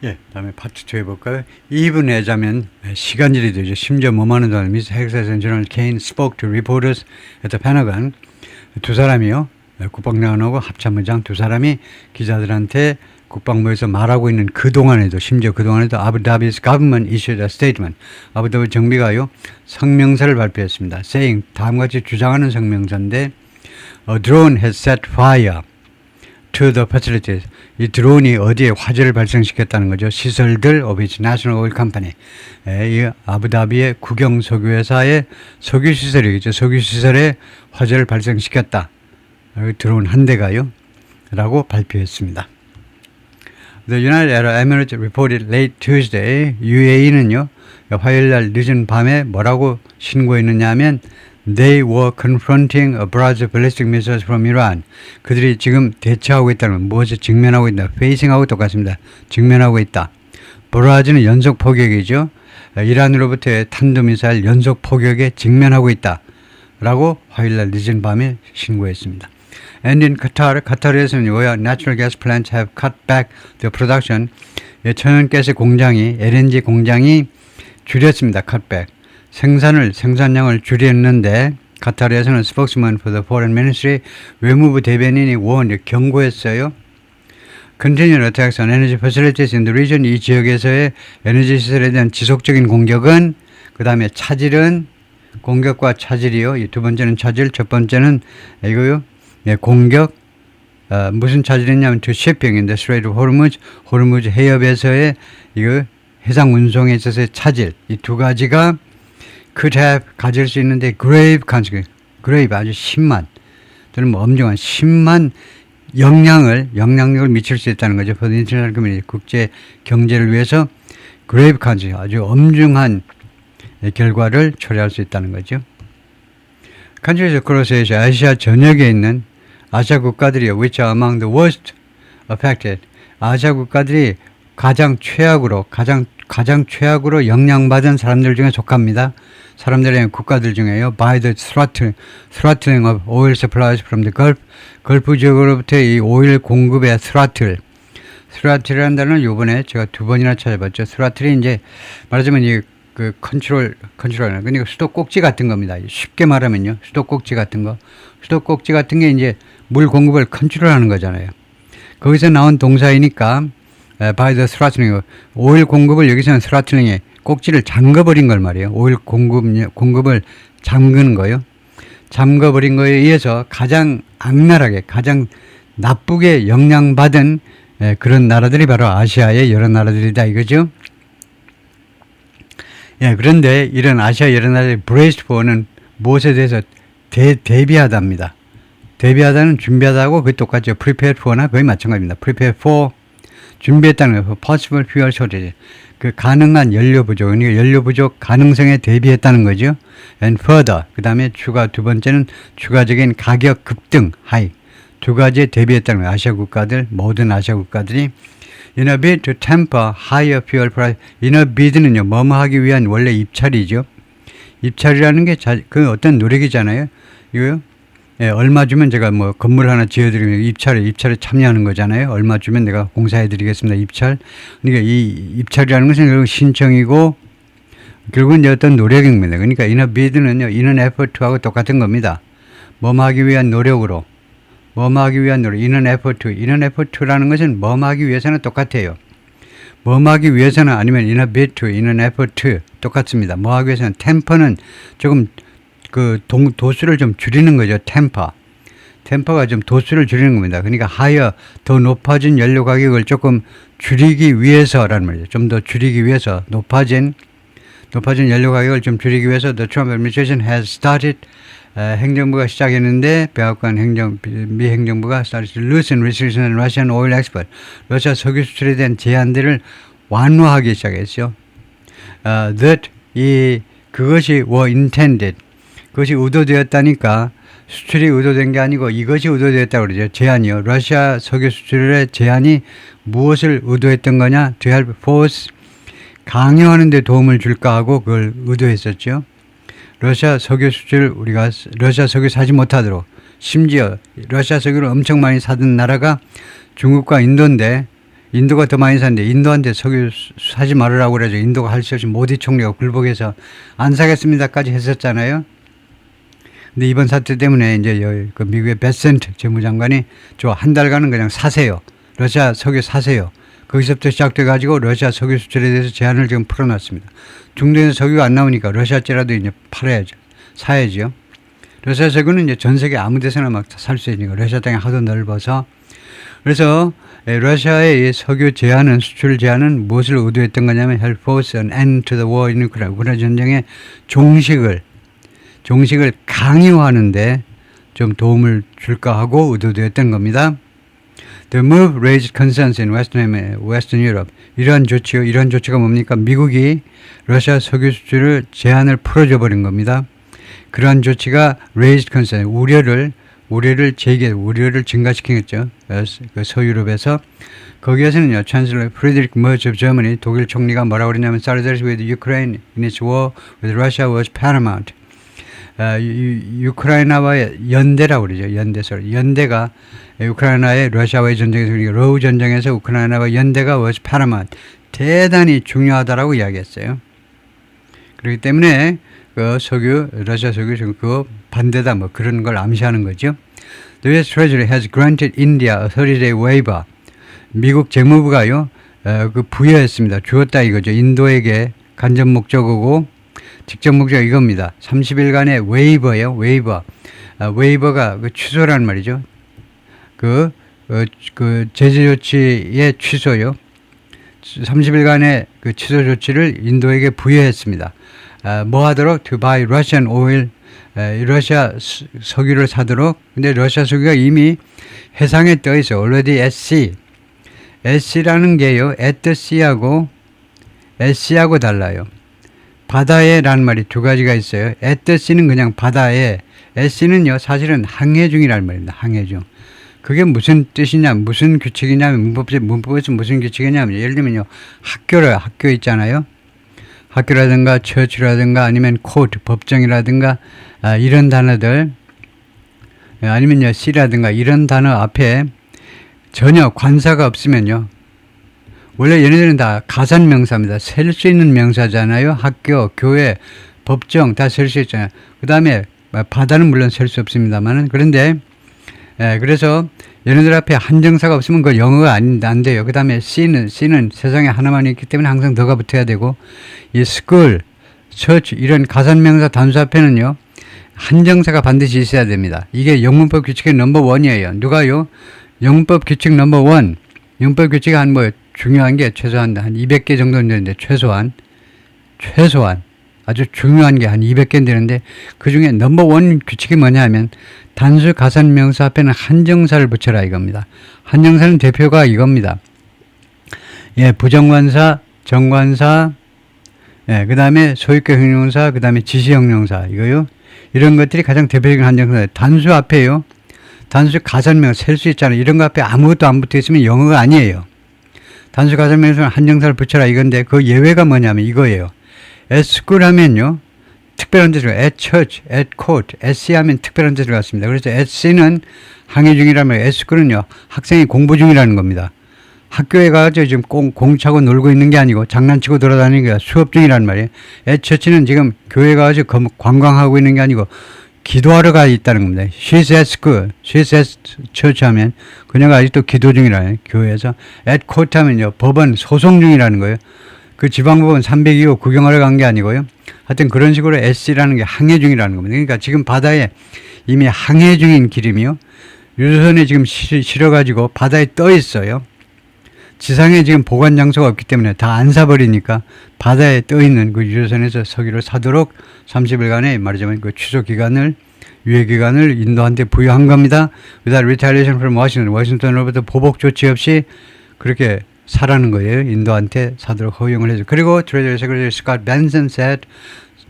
예, 다음에 파트 2 해볼까요? 2분 내자면 시간질이 되죠. 심지어 뭐하는 동안 미스 헥사스 제너럴 케인 spoke to reporters at the Pentagon. 두 사람이요. 국방장관하고 합참의장 두 사람이 기자들한테 국방부에서 말하고 있는 그동안에도 심지어 그동안에도 아부다비's government issued a statement. 아부다비 정비가요. 성명서를 발표했습니다. saying 다음같이 주장하는 성명서인데 A drone has set fire to the facilities. 이 드론이 어디에 화재를 발생시켰다는 거죠. 시설들 of its national oil company. 이 아부다비의 국영 석유회사의 석유시설이겠죠. 석유시설에 화재를 발생시켰다. 드론 한 대가요. 라고 발표했습니다. The United Arab Emirates reported late Tuesday, UAE는요, 화요일날 늦은 밤에 뭐라고 신고했느냐 하면 They were confronting a barrage of ballistic missiles from Iran. 그들이 지금 대처하고 있다는 건 무엇을 직면하고 있다. facing하고 똑같습니다. 직면하고 있다. barrage는 연속 포격이죠. 이란으로부터의 탄도미사일 연속 포격에 직면하고 있다. 라고 화요일날 늦은 밤에 신고했습니다. And in Qatar, 카타르에서는 where natural gas plants have cut back the production, 천연가스 공장이, LNG 공장이 줄였습니다. cut back. 생산량을 줄였는데 카타르에서는 spokesman for the foreign ministry 외무부 대변인이 경고했어요. Continued attacks on energy facilities in the region. 이 지역에서의 에너지 시설에 대한 지속적인 공격은 그 다음에 차질은 공격과 차질이요. 이 두 번째는 차질, 첫 번째는 이거요. 네, 공격. 무슨 차질이냐면 to shipping in the Strait of Hormuz, 호르무즈 해협에서의 이거 해상 운송에 있어서의 차질. 이 두 가지가 could have 가질 수 있는데 grave consequence, grave 아주 심한 또는 뭐 엄중한 심한 영향력을 미칠 수 있다는 거죠. For the international community, 국제 경제를 위해서 grave consequence, 아주 엄중한 결과를 초래할 수 있다는 거죠. countries across Asia, 아시아 전역에 있는 아시아 국가들이 which are among the worst affected, 아시아 국가들이 가장 최악으로 영향받은 사람들 중에 속합니다. 사람들의 국가들 중에요. By the throttling of oil supplies from the Gulf, 걸프 지역으로부터 이 오일 공급의 throttle이라는 단어는 요번에 제가 두 번이나 찾아봤죠. throttle이 이제 말하자면 그 그러니까 수도꼭지 같은 겁니다. 쉽게 말하면요. 수도꼭지 같은 게 이제 물 공급을 컨트롤하는 거잖아요. 거기서 나온 동사이니까 by the throttling, 오일 공급을 여기서는 throttling, 꼭지를 잠궈버린 걸 말이에요. 오일 공급을 잠그는 거요. 잠궈버린 거에 의해서 가장 악랄하게, 가장 나쁘게 영향받은 그런 나라들이 바로 아시아의 여러 나라들이다 이거죠. 예, 그런데 이런 아시아 여러 나라들이 braced for는 무엇에 대해서 대비하다입니다. 대비하다는 준비하다고 거의 똑같죠. prepared for나 거의 마찬가지입니다. prepared for 준비했다는 거, possible fuel shortage, 그 가능한 연료 부족, 그러니까 연료 부족 가능성에 대비했다는 거죠. And further, 그 다음에 두 번째는 추가적인 가격 급등, high, 두 가지에 대비했다는 거예요. 아시아 국가들, 모든 아시아 국가들이 in a bid to temper higher fuel price. in a bid는요, 뭐뭐 하기 위한 원래 입찰이죠. 입찰이라는 게 그 어떤 노력이잖아요. 이거요. 예, 얼마 주면 제가 뭐 건물 하나 지어드리면 입찰에 참여하는 거잖아요. 얼마 주면 내가 공사해드리겠습니다. 입찰. 그러니까 이 입찰이라는 것은 결국 신청이고 결국은 이제 어떤 노력입니다. 그러니까 in a bid는요, in an effort하고 똑같은 겁니다. 뭐하기 위한 노력으로. in an effort라는 것은 뭐하기 위해서는 똑같아요. 뭐하기 위해서는 아니면 in a bid to, in an effort 똑같습니다. 뭐하기 위해서는 temper는 조금 그 도수를 좀 줄이는 거죠. 템퍼가 좀 도수를 줄이는 겁니다. 그러니까 higher, 더 높아진 연료 가격을 조금 줄이기 위해서라는 말이죠. 좀 더 줄이기 위해서 높아진 연료 가격을 좀 줄이기 위해서 the Trump administration has started, 행정부가 시작했는데 미 행정부가 started to loosen restrictions on Russian oil export, 러시아 석유 수출에 대한 제한들을 완화하기 시작했죠. That 그것이 were intended, 그것이 의도되었다니까 수출이 의도된 게 아니고 이것이 의도되었다고 그러죠. 제한이요. 러시아 석유 수출의 제한이 무엇을 의도했던 거냐? To help force, 강요하는 데 도움을 줄까 하고 그걸 의도했었죠. 러시아 석유 사지 못하도록, 심지어 러시아 석유를 엄청 많이 사던 나라가 중국과 인도인데 인도가 더 많이 사는데 인도한테 석유 사지 말으라고 그래서 인도가 할 수 없이 모디 총리가 굴복해서 안 사겠습니다까지 했었잖아요. 근데 이번 사태 때문에 이제 그 미국의 베센트 재무장관이 저 한 달간은 그냥 사세요. 러시아 석유 사세요. 거기서부터 시작돼가지고 러시아 석유 수출에 대해서 제한을 지금 풀어놨습니다. 중동에서 석유가 안 나오니까 러시아째라도 이제 팔아야죠. 사야죠. 러시아 석유는 이제 전 세계 아무 데서나 막 살 수 있으니까 러시아 땅이 하도 넓어서. 그래서 러시아의 석유 제한은, 수출 제한은 무엇을 의도했던 거냐면 help force an end to the war in Ukraine. 우크라이나 전쟁의 종식을 강요하는데 좀 도움을 줄까 하고 의도되었던 겁니다. The move raised concerns in Western Europe. 이러한 조치가 뭡니까? 미국이 러시아 석유 수출을 제한을 풀어줘 버린 겁니다. 그러한 조치가 raised concern, 우려를 증가시키겠죠. 그 서유럽에서. 거기에서는요, Chancellor Friedrich Merz of Germany, 독일 총리가 뭐라고 그랬냐면, solidarity with Ukraine in its war with Russia was paramount. 우크라이나와의 연대라고 그러죠. 연대가 우크라이나의 러시아와의 전쟁에서, 그러니까 러우 전쟁에서 우크라이나와 연대가 was paramount. 대단히 중요하다라고 이야기했어요. 그렇기 때문에 그 러시아 석유 그 반대다 뭐 그런 걸 암시하는 거죠. The US Treasury has granted India a 30-day waiver. 미국 재무부가요, 그 부여했습니다. 주었다 이거죠. 인도에게 간접 목적어고 직접 목적 이겁니다. 30일간의 웨이버예요. 웨이버가 그 취소라는 말이죠. 그 제재 조치의 취소요. 30일간의 그 취소 조치를 인도에게 부여했습니다. 뭐 하도록? To buy Russian oil. 러시아 석유를 사도록. 근데 러시아 석유가 이미 해상에 떠 있어요. already at sea. at sea라는 게요, at the sea하고 at sea하고 달라요. 바다에라는 말이 두 가지가 있어요. at the sea는 그냥 바다에, at sea는요, 사실은 항해 중이라는 말입니다. 항해 중. 그게 무슨 뜻이냐, 무슨 규칙이냐면, 문법에서 무슨 규칙이냐면, 예를 들면요, 학교 있잖아요. 학교라든가 처치라든가 아니면 코트, 법정이라든가 이런 단어들, 아니면요, 시라든가 이런 단어 앞에 전혀 관사가 없으면요, 원래 얘네들은 다 가산명사입니다. 셀 수 있는 명사잖아요. 학교, 교회, 법정 다 셀 수 있잖아요. 그 다음에 바다는 물론 셀 수 없습니다만은, 그런데 그래서 얘네들 앞에 한정사가 없으면 그 영어가 안 돼요. 그 다음에 C는 세상에 하나만 있기 때문에 항상 더가 붙어야 되고, 이 school, church 이런 가산명사 단수 앞에는요, 한정사가 반드시 있어야 됩니다. 이게 영문법 규칙의 넘버1이에요. 누가요? 영문법 규칙 넘버1. 영문법 규칙이 중요한 게 최소한 한 200개 정도는 되는데, 최소한 아주 중요한 게 한 200개 되는데, 그 중에 넘버1 규칙이 뭐냐 하면, 단수 가산명사 앞에는 한정사를 붙여라 이겁니다. 한정사는 대표가 이겁니다. 예, 부정관사, 정관사, 예, 그 다음에 소유격 형용사, 그 다음에 지시형용사, 이거요. 이런 것들이 가장 대표적인 한정사예요. 단수 앞에요, 단수 가산명사 셀 수 있잖아요. 이런 거 앞에 아무것도 안 붙어 있으면 영어가 아니에요. 단수 가산명사는 한정사를 붙여라 이건데, 그 예외가 뭐냐면 이거예요. at school 하면요, 특별한 데 들어가. at church, at court, at sea 하면 특별한 데 들어갔습니다. 그래서 at sea는 항해 중이라면 at school은요, 학생이 공부 중이라는 겁니다. 학교에 가서 지금 공차고 놀고 있는 게 아니고 장난치고 돌아다니는 게 수업 중이라는 말이에요. at church는 지금 교회 가서 관광하고 있는 게 아니고 기도하러 가 있다는 겁니다. She's at school, she's at church 하면 그녀가 아직도 기도 중이라는 교회에서. at court 하면요, 법원 소송 중이라는 거예요. 그 지방법원 302호 구경하러 간 게 아니고요. 하여튼 그런 식으로 SC라는 게 항해 중이라는 겁니다. 그러니까 지금 바다에 이미 항해 중인 기름이요, 유조선에 지금 실어가지고 바다에 떠 있어요. 지상에 지금 보관 장소가 없기 때문에 다 안 사버리니까 바다에 떠 있는 그 유조선에서 석유를 사도록 30일간의 말하자면 그 취소 기간을, 유예 기간을 인도한테 부여한 겁니다. without retaliation from Washington, 워싱턴으로부터 보복 조치 없이 그렇게 사라는 거예요. 인도한테 사도록 허용을 해줘. 그리고 Treasury Secretary Scott Bessent said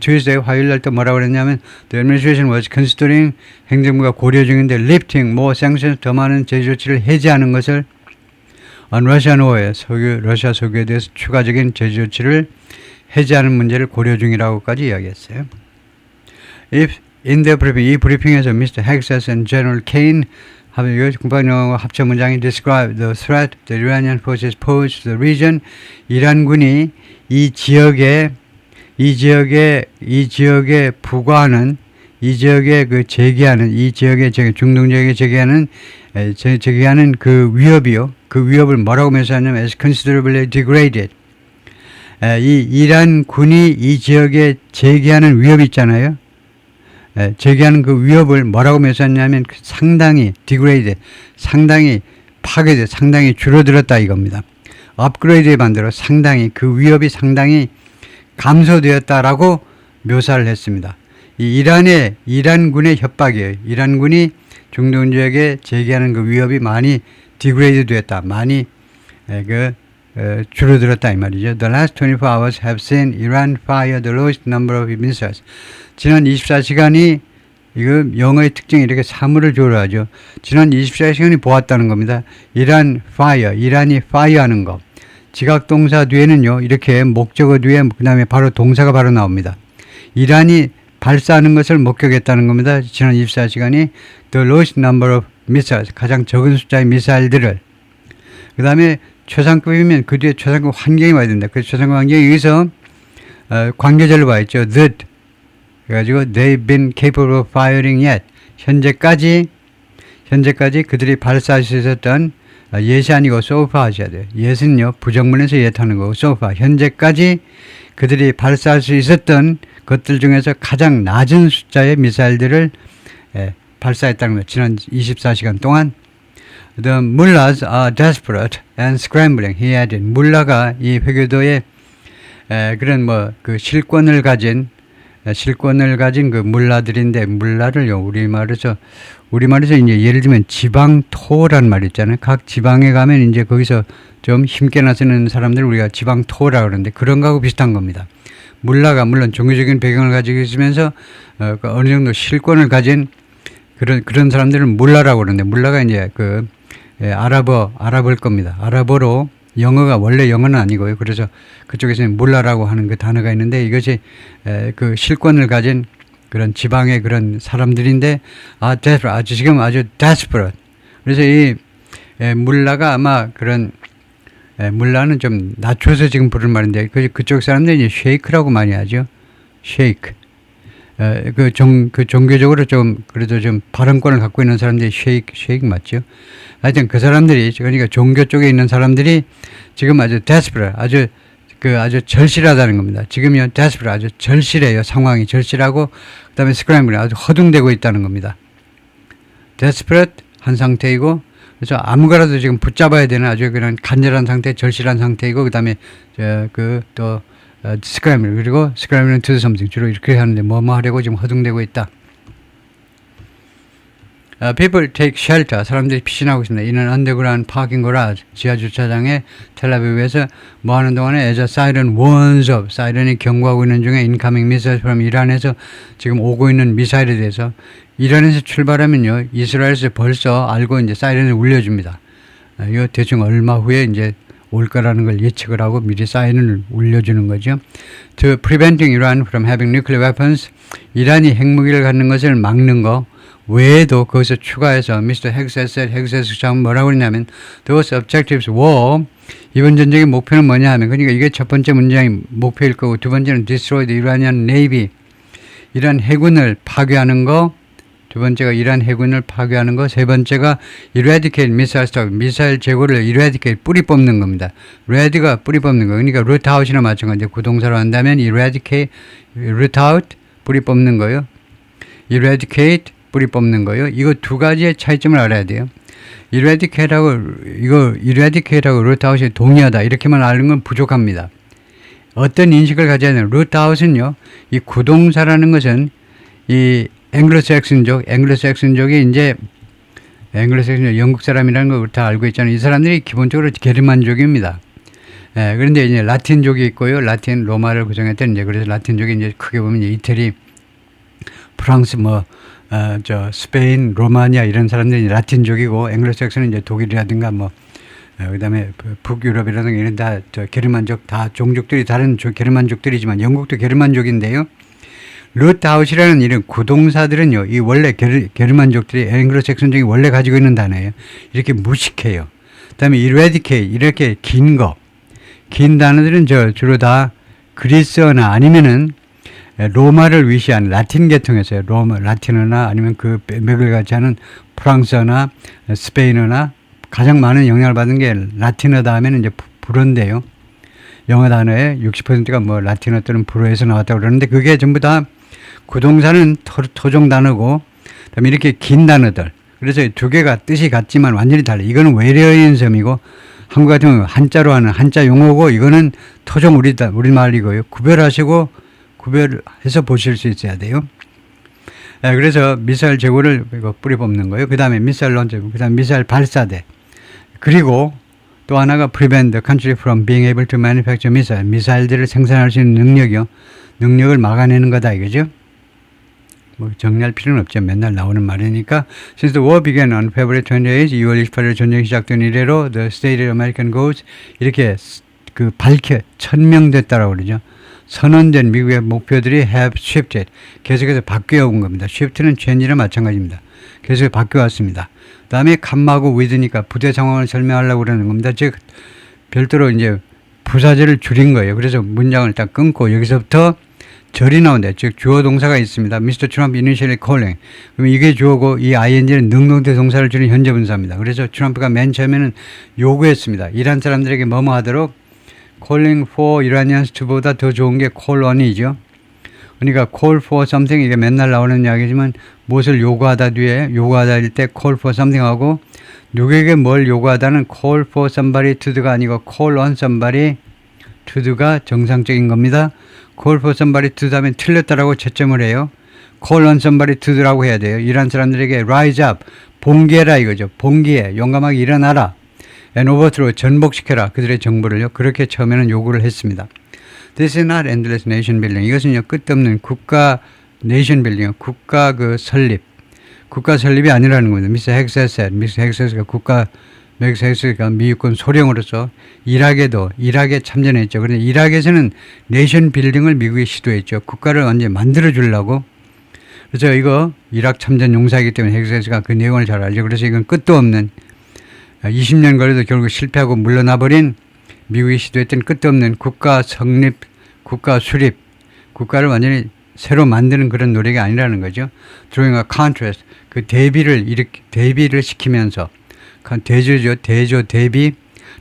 Tuesday, 화요일날 또 뭐라고 그랬냐면 The administration was considering, 행정부가 고려 중인데 lifting more sanctions, 더 많은 제재 조치를 해제하는 것을 on Russian oil, 러시아 석유에 대해서 추가적인 제재 조치를 해제하는 문제를 고려 중이라고까지 이야기했어요. If in the briefing, 이 브리핑에서 Mr. Hexas and General Kane 국방장관과 합쳐 문장이 describe the threat the Iranian forces pose to the region. 이란군이 이 지역에 부과하는 이 지역에 그 제기하는 이 지역에 중동 지역에 제기하는 그 위협이요. 그 위협을 뭐라고 묘사하냐면 as considerably degraded. 이 이란군이 이 지역에 제기하는 위협이 있잖아요. 제기하는 그 위협을 뭐라고 묘사하냐면 상당히 degraded, 상당히 파괴돼, 상당히 줄어들었다 이겁니다. 업그레이드에 반대로 상당히 그 위협이 상당히 감소되었다라고 묘사를 했습니다. 이 이란군의 협박이에요. 이란군이 중동 지역에 제기하는 그 위협이 많이 디그레이드 되었다. 많이 줄어들었다 이 말이죠. The last 24 hours have seen Iran fire the lowest number of missiles. 지난 24시간이 이거 영어의 특징이 이렇게 사물을 조류하죠. 지난 24시간이 보았다는 겁니다. 이란이 fire하는 거. 지각 동사 뒤에는요. 이렇게 목적어 뒤에 그다음에 바로 동사가 바로 나옵니다. 이란이 발사하는 것을 목격했다는 겁니다. 지난 24시간이 the lowest number of missiles, 가장 적은 숫자의 미사일들을. 그 다음에 최상급이면 그 뒤에 최상급 환경이 와야 된다. 그래서 최상급 환경이 여기서 관계절로 와 있죠. that. 그래가지고 they've been capable of firing yet. 현재까지 그들이 발사할 수 있었던 yet이 아니고 so far 하셔야 돼요. yet은요 부정문에서 yet 하는 거고 so far. 현재까지 그들이 발사할 수 있었던 것들 중에서 가장 낮은 숫자의 미사일들을 발사했다는 거예요. 지난 24시간 동안. The mullahs are desperate and scrambling. He added. 물라가 이 회교도의 그런 그 실권을 가진 그 물라들인데, 물라를요 우리말에서 이제 예를 들면 지방토라는 말 있잖아요. 각 지방에 가면 이제 거기서 좀 힘께 나서는 사람들 우리가 지방토라 그러는데 그런 거하고 비슷한 겁니다. 물라가 물론 종교적인 배경을 가지고 있으면서 어느 정도 실권을 가진 그런 사람들은 물라라고 그러는데, 물라가 이제 아랍어일 겁니다. 아랍어로 영어가 원래 영어는 아니고요. 그래서 그쪽에서는 물라라고 하는 그 단어가 있는데 이것이 그 실권을 가진 그런 지방의 그런 사람들인데 지금 아주 desperate. 그래서 이 물라가 아마 그런 물라는 좀 낮춰서 지금 부르는 말인데 그쪽 사람들이 이제 쉐이크라고 많이 하죠. 쉐이크. 종교적으로 좀 그래도 좀 발언권을 갖고 있는 사람들이 쉐이크 맞죠? 하여튼 그 사람들이 그러니까 종교 쪽에 있는 사람들이 지금 아주 desperate, 아주 절실하다는 겁니다. 지금요 desperate, 아주 절실해요. 상황이 절실하고 그다음에 scrambling, 아주 허둥대고 있다는 겁니다. desperate 한 상태이고 그래서 아무거라도 지금 붙잡아야 되는 아주 그냥 간절한 상태, 절실한 상태이고 그다음에 또 scrambling, 그리고 scrambling to do something, 주로 이렇게 하는데 뭐 하려고 지금 허둥대고 있다. People take shelter. 사람들이 피신하고 있습니다. 이는 underground parking garage, 지하 주차장에 텔아비브에서 뭐 하는 동안에 as a siren warns of, 사이렌이 경고하고 있는 중에 incoming missiles from 이란에서 지금 오고 있는 미사일에 대해서. 이란에서 출발하면요 이스라엘에서 벌써 알고 이제 사이렌을 울려줍니다. 이거 대충 얼마 후에 이제 올 거라는 걸 예측을 하고 미리 사이렌을 울려주는 거죠. To preventing Iran from having nuclear weapons, 이란이 핵무기를 갖는 것을 막는 거 외에도 거기서 추가해서 Mr. 헥스 참 뭐라고 그러냐면 those objectives were, 이번 전쟁의 목표는 뭐냐 하면, 그러니까 이게 첫 번째 문장이 목표일 거고 두 번째는 destroy the Iranian navy, 이란 해군을 파괴하는 거, 두 번째가 이란 해군을 파괴하는 거, 세 번째가 eradicate missile stock, 미사일 재고를 eradicate, 뿌리 뽑는 겁니다. red가 뿌리 뽑는 거, 그러니까 root out이나 마찬가지로 구동사로 한다면 eradicate, root out, 뿌리 뽑는 거요. eradicate, 뿌리 뽑는 거예요. 이거 두 가지의 차이점을 알아야 돼요. eradicate하고 root out이 동의하다 이렇게만 아는 건 부족합니다. 어떤 인식을 가져야 되는, root out은요, 이 구동사라는 것은 이 앵글로색슨족이 이제 영국 사람이라는 걸 다 알고 있잖아요. 이 사람들이 기본적으로 게르만족입니다. 그런데 이제 라틴족이 있고요. 라틴 로마를 구성했던 이제 그래서 라틴족이 이제 크게 보면 이제 이태리, 프랑스 스페인, 로마니아 이런 사람들이 라틴족이고, 앵글로색슨은 이제 독일이라든가 그다음에 북유럽이라든가 이런 다 게르만족, 다 종족들이 다른 게르만족들이지만 영국도 게르만족인데요. 루트아웃이라는 이런 구동사들은요, 이 원래 게르만족들이 앵글로색슨족이 원래 가지고 있는 단어예요. 이렇게 무식해요. 그 다음에 eradicate, 이렇게 긴 단어들은 주로 다 그리스어나 아니면은 로마를 위시한 라틴 계통에서요. 라틴어나 아니면 그 맥을 같이 하는 프랑스어나 스페인어나 가장 많은 영향을 받은 게 라틴어 다음에는 이제 불어인데요. 영어 단어의 60%가 뭐 라틴어 또는 불어에서 나왔다고 그러는데 그게 전부 다 구동사는 토종 단어고 그다음에 이렇게 긴 단어들. 그래서 두 개가 뜻이 같지만 완전히 달라요. 이거는 외래어인 섬이고 한국 같은 경우는 한자로 하는 한자 용어고 이거는 토종 우리말이고요. 구별해서 보실 수 있어야 돼요. 그래서 미사일 재고를 뿌리 뽑는 거예요. 그 다음에 미사일 론처, 그 다음에 미사일 발사대. 그리고 또 하나가 prevent the country from being able to manufacture missile. 미사일들을 생산할 수 있는 능력을 막아내는 거다 이거죠. 뭐 정리할 필요는 없죠. 맨날 나오는 말이니까. Since the war began on February 28, 2월 28일 전쟁이 시작된 이래로 the stated American goals 이렇게 천명됐다라고 그러죠. 선언된 미국의 목표들이 have shifted. 계속해서 바뀌어 온 겁니다. shift는 change랑 마찬가지입니다. 계속 바뀌어 왔습니다. 그 다음에 컴하고 with니까 부대 상황을 설명하려고 그러는 겁니다. 즉, 별도로 이제 부사절을 줄인 거예요. 그래서 문장을 딱 끊고 여기서부터 절이 나온다. 즉, 주어 동사가 있습니다. Mr. Trump initially calling. 그럼 이게 주어고 이 ing는 능동태 동사를 줄인 현재 분사입니다. 그래서 트럼프가 맨 처음에는 요구했습니다. 이란 사람들에게 뭐뭐 하도록 calling for Iranians to보다 더 좋은 게 call on이죠. 그러니까 call for something 이게 맨날 나오는 이야기지만 무엇을 요구하다 뒤에 요구하다일 때 call for something 하고 누구에게 뭘 요구하다는 call for somebody to가 아니고 call on somebody to가 정상적인 겁니다. call for somebody to 다음에 틀렸다라고 채점을 해요. call on somebody to라고 해야 돼요. 이란 사람들에게 rise up, 봉기해라 이거죠. 봉기해, 용감하게 일어나라. and overthrow, 전복시켜라. 그들의 정부를요. 그렇게 처음에는 요구를 했습니다. This is not endless nation building. 이것은요, 끝없는 국가 nation building, 국가 설립. 국가 설립이 아니라는 겁니다. 미스 헥세스가 헥세스가 미국군 소령으로서 이락에 참전했죠. 그런데 이락에서는 네이션 빌딩을 미국이 시도했죠. 국가를 완전히 만들어 주려고. 그래서 이거 이락 참전 용사이기 때문에 헥세스가 그 내용을 잘 알죠. 그래서 이건 끝도 없는 20년 걸려도 결국 실패하고 물러나버린 미국이 시도했던 끝도 없는 국가 성립, 국가 수립, 국가를 완전히 새로 만드는 그런 노력이 아니라는 거죠. Drawing a contrast, 그 대비를 시키면서, 대비,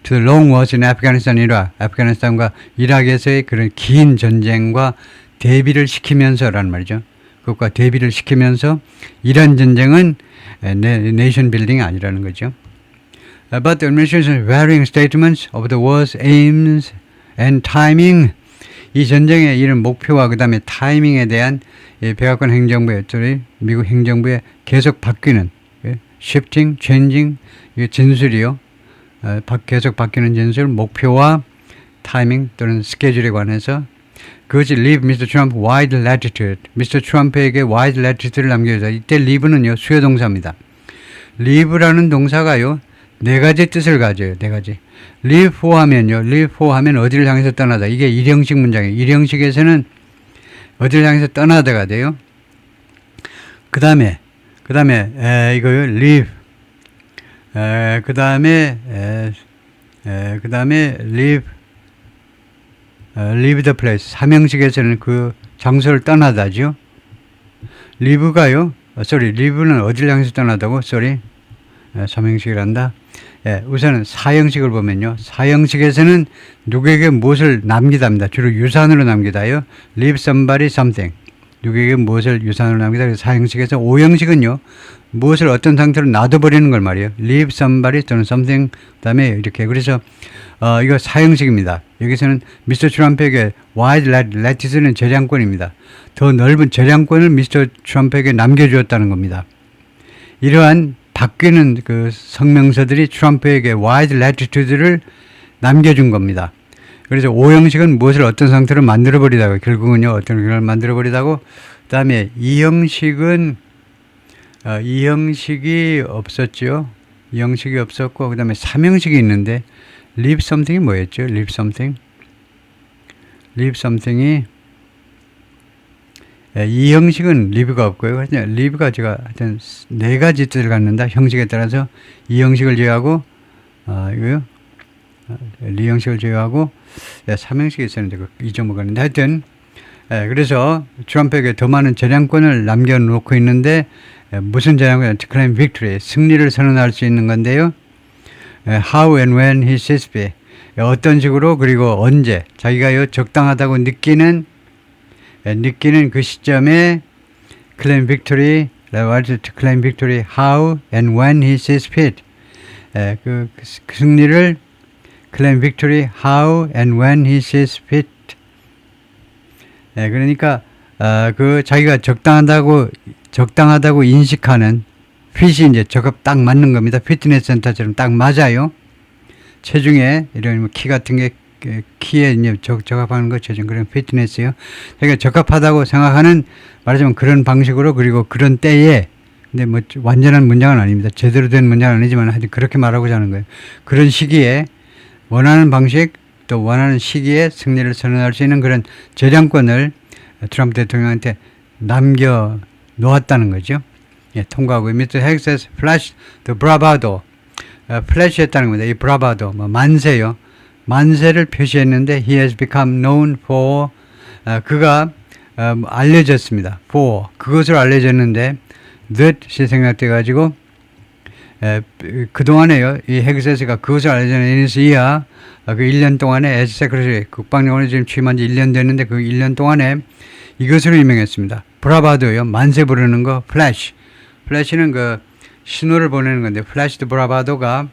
to the long wars in Afghanistan, 아프가니스탄과 이락에서의 그런 긴 전쟁과 대비를 시키면서라는 말이죠. 그것과 대비를 시키면서 이란 전쟁은 네이션 빌딩이 아니라는 거죠. But the administration's varying statements of the war's aims and timing, 이 전쟁의 이런 목표와 그 다음에 타이밍에 대한 백악관 행정부의 미국 행정부의 계속 바뀌는 shifting, changing 진술이요. 계속 바뀌는 진술, 목표와 타이밍 또는 스케줄에 관해서 그것이 leave Mr. Trump wide latitude, Mr. Trump에게 wide latitude를 남겨줘서 이때 leave는요 수요 동사입니다. leave라는 동사가요 네 가지 뜻을 가져요. 네 가지. leave for 하면 어디를 향해서 떠나다. 이게 일형식 문장이에요. 일형식에서는 어디를 향해서 떠나다가 돼요. 그 다음에 이거요 leave. 그 다음에 leave the place. 삼형식에서는 그 장소를 떠나다죠. leave가요. leave는 어디를 향해서 떠나다고? 삼형식이란다. 우선은 사형식을 보면요. 사형식에서는 누구에게 무엇을 남기답니다. 주로 유산으로 남기다요. leave somebody something. 누구에게 무엇을 유산으로 남기다. 사형식에서 오형식은요. 무엇을 어떤 상태로 놔둬버리는 걸 말이에요. leave somebody 또는 something. 그 다음에 이렇게. 그래서 이거 사형식입니다. 여기서는 미스터 트럼프에게 wide latitude는 재량권입니다. 더 넓은 재량권을 미스터 트럼프에게 남겨주었다는 겁니다. 이러한 바뀌는 그 성명서들이 트럼프에게 wide latitude를 남겨준 겁니다. 그래서 오형식은 무엇을 어떤 상태로 만들어버리다고, 결국은요, 어떤 걸 만들어버리다고, 그 다음에 이형식은, 이형식이 없었죠. 이형식이 없었고, 그 다음에 삼형식이 있는데, leave something이 뭐였죠? leave something이, 이 형식은 리뷰가 없고요. 리뷰가 제가 하여튼 4가지 뜻을 갖는다. 형식에 따라서 이 형식을 제외하고, 이거요. 리 형식을 제외하고, 3형식이 있었는데, 잊어먹었는데, 하여튼, 그래서 트럼프에게 더 많은 재량권을 남겨놓고 있는데, 무슨 재량권? claim victory, 승리를 선언할 수 있는 건데요. how and when he sees fit. 어떤 식으로, 그리고 언제, 자기가 적당하다고 느끼는 그 시점에 claim victory, to claim victory, how and when he sees fit. 그 승리를 claim victory, how and when he sees fit. 그러니까 그 자기가 적당하다고 인식하는 fit이 이제 적합 딱 맞는 겁니다. 피트니스 센터처럼 딱 맞아요. 체중에 이런 키 같은 게 키에 이제 적합하는 거 체중 그런 피트니스요. 그러니까 적합하다고 생각하는 말하자면 그런 방식으로 그리고 그런 때에 근데 뭐 완전한 문장은 아닙니다. 제대로 된 문장은 아니지만 하여튼 그렇게 말하고자 하는 거예요. 그런 시기에 원하는 방식 또 원하는 시기에 승리를 선언할 수 있는 그런 재량권을 트럼프 대통령한테 남겨 놓았다는 거죠. 예, 통과하고 Mr. Hague says flash the bravado. 플래시했다는 겁니다. 이 bravado, 만세요. 만세를 표시했는데 he has become known for 그가 알려졌습니다. for 그것으로 알려졌는데 that이 생략돼 가지고 그동안에요. 이 헤그세스가 그것을 알려졌는 이야 그 1년 동안에 as secretary 국방장관이 지금 취임한 지 1년 됐는데 그 1년 동안에 이것으로 유명했습니다. 브라바도요. 만세 부르는 거 플래시. 플래시는 그 신호를 보내는 건데 플래시 드 브라바도가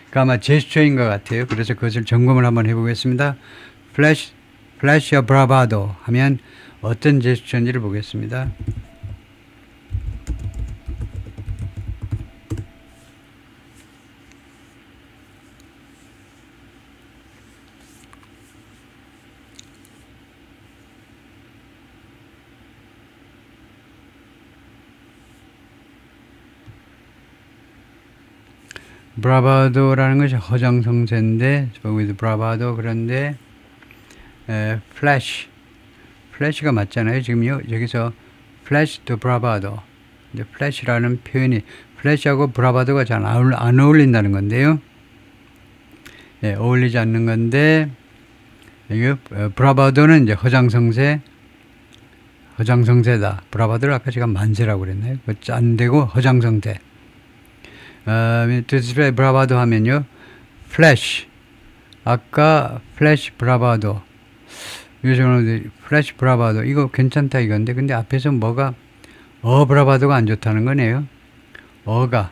그 아마 제스처인 것 같아요. 그래서 그것을 점검을 한번 해보겠습니다. 플래시 어 브라바도 하면 어떤 제스처인지를 보겠습니다. 브라바도라는 것이 허장성세인데 with bravado 그런데 플래시가 맞잖아요. 지금요 여기서 flash the bravado 이제 flash라는 표현이 flash하고 bravado가 잘 안 어울린다는 건데요. 예, 어울리지 않는 건데 이게 bravado는 이제 허장성세다. bravado를 아까 제가 만세라고 그랬나요? 안 되고 허장성세. display bravado 하면요. flash. 아까 flash bravado. 요즘은 flash bravado. 이거 괜찮다 이건데. 근데 앞에서 뭐가 bravado가 안 좋다는 거네요. 어가.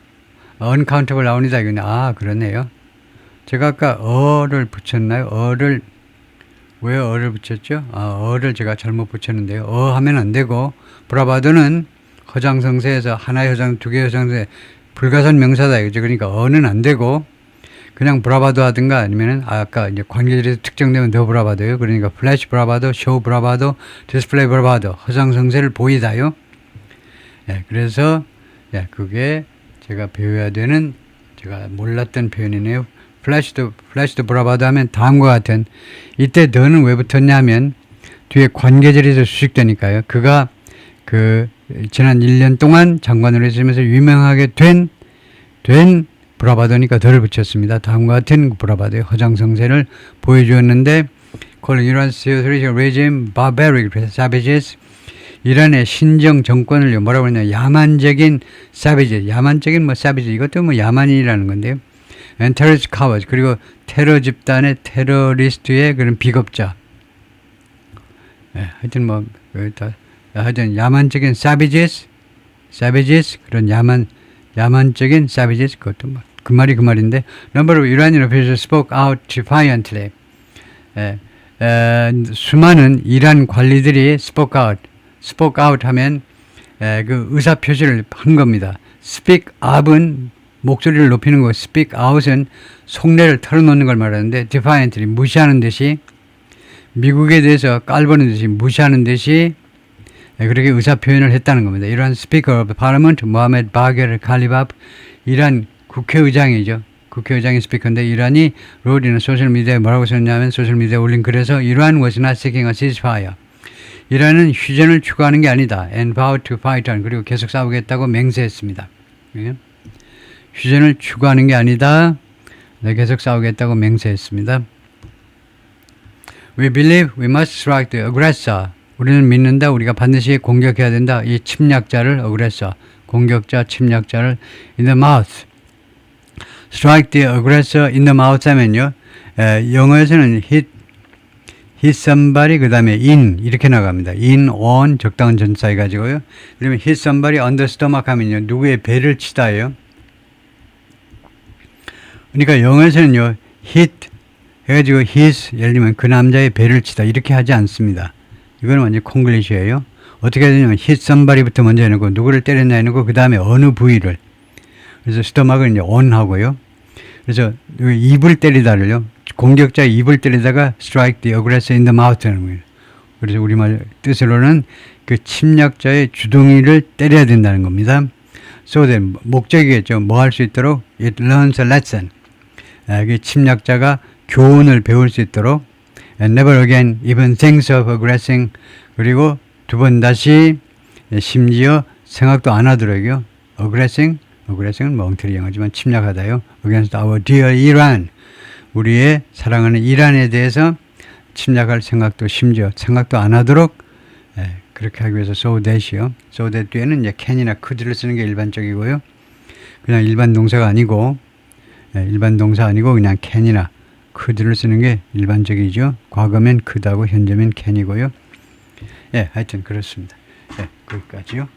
uncountable 나옵니다. 이건데. 아, 그러네요. 제가 아까 어를 붙였나요? 왜 어를 붙였죠? 어를 제가 잘못 붙였는데요. 하면 안 되고, bravado는 허장성세에서 하나의 허장, 두 개의 허장성세, 불가산 명사다 이거죠. 그러니까 어는 안 되고 그냥 브라바도 하든가 아니면은 아까 이제 관계들이 특정되면 더 브라바도요. 그러니까 플래시 브라바도, 쇼 브라바도, 디스플레이 브라바도 허장성세를 보이다요. 예, 그래서 예, 그게 제가 배워야 되는 제가 몰랐던 표현이네요. 플래시도 브라바도 하면 다음과 같은 이때 더는 왜 붙었냐면 뒤에 관계절에서 수식되니까요. 그가 그 지난 1년 동안 장관으로 있으면서 유명하게 된 브라바도니까 덜을 붙였습니다. 다음과 같은 브라바도의 허장성세를 보여주었는데 calling Iran's authoritarian regime barbaric savages 이란의 신정 정권을 뭐라고 하냐 야만적인 savages 야만적인 savage 이것도 야만인이라는 건데요. and terrorist cowards 그리고 테러 집단의 테러리스트의 그런 비겁자 하여튼 하여튼 야만적인 savages 그런 야만적인 savages 그것도 그 말인데 number of Iranian officials spoke out defiantly 수많은 이란 관리들이 spoke out 하면 그 의사 표시를 한 겁니다. speak up은 목소리를 높이는 거 speak out은 속내를 털어놓는 걸 말하는데 defiantly 무시하는 듯이 미국에 대해서 깔보는 듯이 무시하는 듯이 그렇게 의사 표현을 했다는 겁니다. 이란 스피커 오브 파르먼트 모하메드 바게르 칼리밥 이란 국회의장이죠. 국회의장이 스피커인데 이란이 로드나 소셜미디어에 뭐라고 썼냐면 소셜미디어에 올린 글에서 이란 was not seeking a ceasefire. 이란은 휴전을 추구하는 게 아니다. and vowed to fight on. 그리고 계속 싸우겠다고 맹세했습니다. 예? 휴전을 추구하는 게 아니다. 네, 계속 싸우겠다고 맹세했습니다. We believe we must strike the aggressor. 우리는 믿는다. 우리가 반드시 공격해야 된다. 이 침략자를 aggressor. 공격자, 침략자를 in the mouth. strike the aggressor in the mouth 하면요. 영어에서는 hit somebody 그 다음에 in 이렇게 나갑니다. in, on 적당한 전사 해가지고요. 그러면 hit somebody on the stomach 하면요. 누구의 배를 치다예요. 그러니까 영어에서는요. hit 해가지고 his 예를 들면 그 남자의 배를 치다 이렇게 하지 않습니다. 이거는 완전 콩글리시예요. 어떻게 되냐면 hit somebody부터 먼저 해놓고 누구를 때렸나 해놓고 그 다음에 어느 부위를 그래서 스토막은 이제 on 하고요. 그래서 입을 때리다를요. 공격자의 입을 때리다가 strike the aggressor in the mouth 하는 거예요. 그래서 우리말 뜻으로는 그 침략자의 주둥이를 때려야 된다는 겁니다. So then 목적이겠죠. 뭐 할 수 있도록 it learns a lesson. 그 침략자가 교훈을 배울 수 있도록 and never again even thinks of aggressing 그리고 두 번 다시 심지어 생각도 안 하도록요. aggressing은 멍터리 영어지만 침략하다요. against our dear Iran 우리의 사랑하는 이란에 대해서 침략할 생각도 심지어 생각도 안 하도록 그렇게 하기 위해서 so that이요. so that 뒤에는 이제 can이나 could를 쓰는 게 일반적이고요. 그냥 일반 동사가 아니고 일반 동사 아니고 그냥 can이나 could를 쓰는 게 일반적이죠. 과거면 could하고 현재면 can이고요. 하여튼 그렇습니다. 거기까지요.